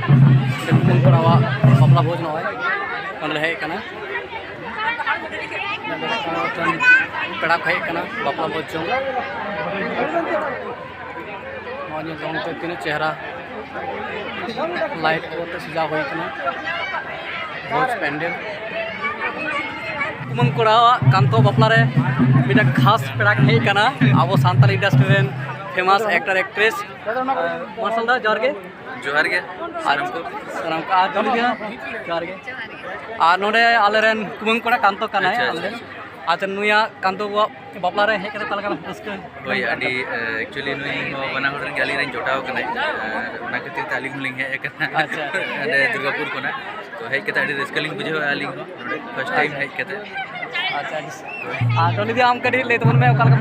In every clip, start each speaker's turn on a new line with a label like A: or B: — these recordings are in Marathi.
A: कुमन कोड़ा बापला भोज नॉय हेज पेड़ा को हेज बापला भोज जो तीन चेहरा लाइट को सजा हुई भोज पेंडल कुमन कोड़ा कांतो बापला रे मिटा खास पेड़ा को हेज अब Santal industry famous actor actress मार्शल दा जोहार के साराम को जोहार के नोडे आलेरेन कुमन कोड़ा कांतो कनाय अच्छा नुया कांतो बापला रे हेज कते तालका रस्का
B: होय अडी एक्चुअली नुई बना होडर के आली जोटाव कनाय ना खातिर तालीम लिंग है
A: अच्छा
B: अडे दुर्गापुर कोना तो हेज कते अडी रस्का लिंग बुझे आली फर्स्ट टाइम हेज कते
A: अच्छा तो निदि आम कडी ले तमन में ओकालका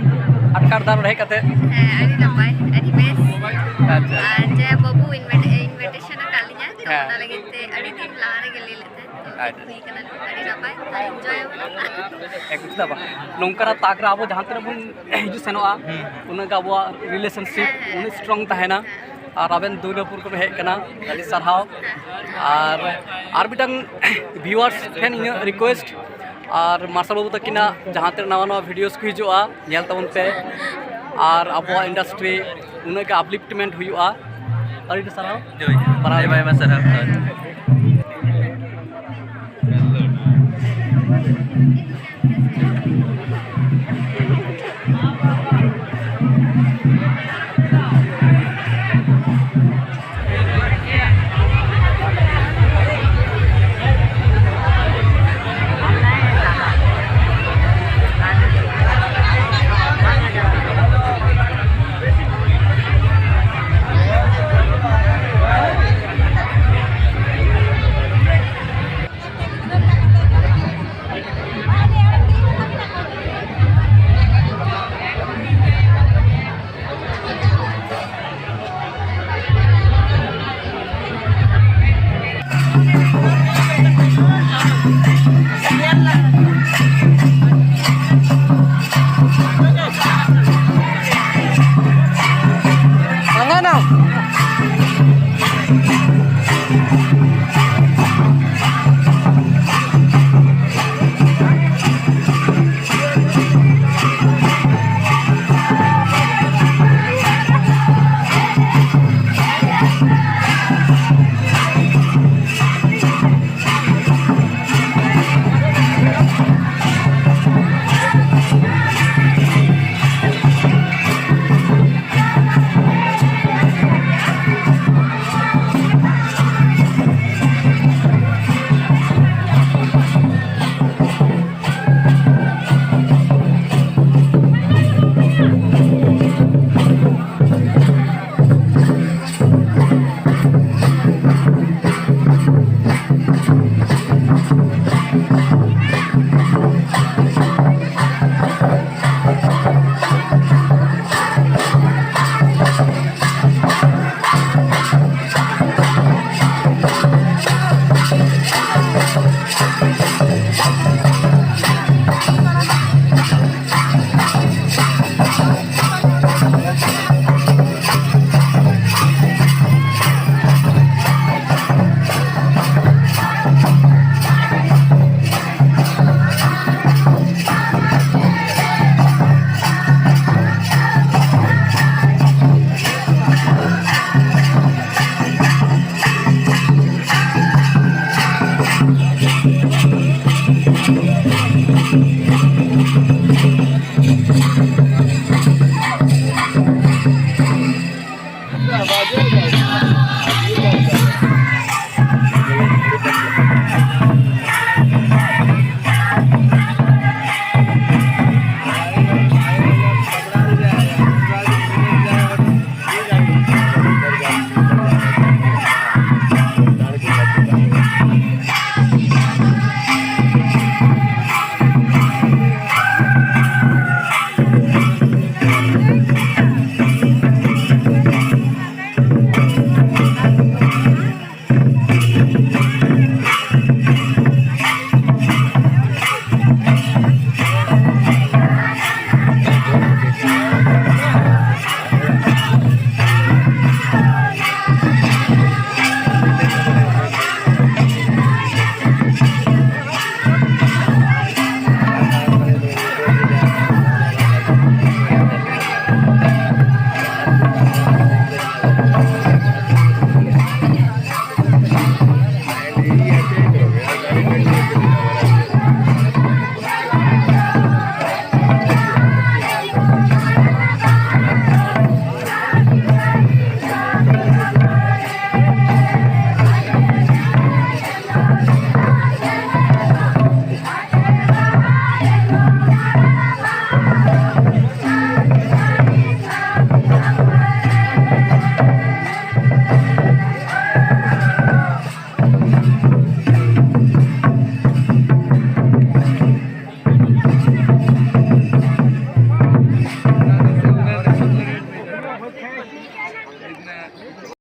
A: अटकार दार हेज कते
C: अडी नपाय अडी बेस
A: अच्छा
C: आज बाबू इनविटेशन कालिया तो ना लगिते अडी दिन लारे के ले लेते तो ठीक है अडी नपाय एंजॉय
A: एक कुछ दबा नोंकरा ताकरा अब जहां तक बन हिजु सेनोआ उनका अब रिलेशनशिप उन स्ट्रांग तहना और आबेन दुर्गापुर को हेज कना अडी सरहाव और बिटांग व्यूअर्स फैन इन रिक्वेस्ट और मार्शल बाबू तकिना जहां तक नवा नवा वीडियोस को हिजुआ नेल तबन पे और अब इंडस्ट्री उनका अपलिफ्टमेंट हुआ अडी सरहाव
B: बाय बाय सरहाव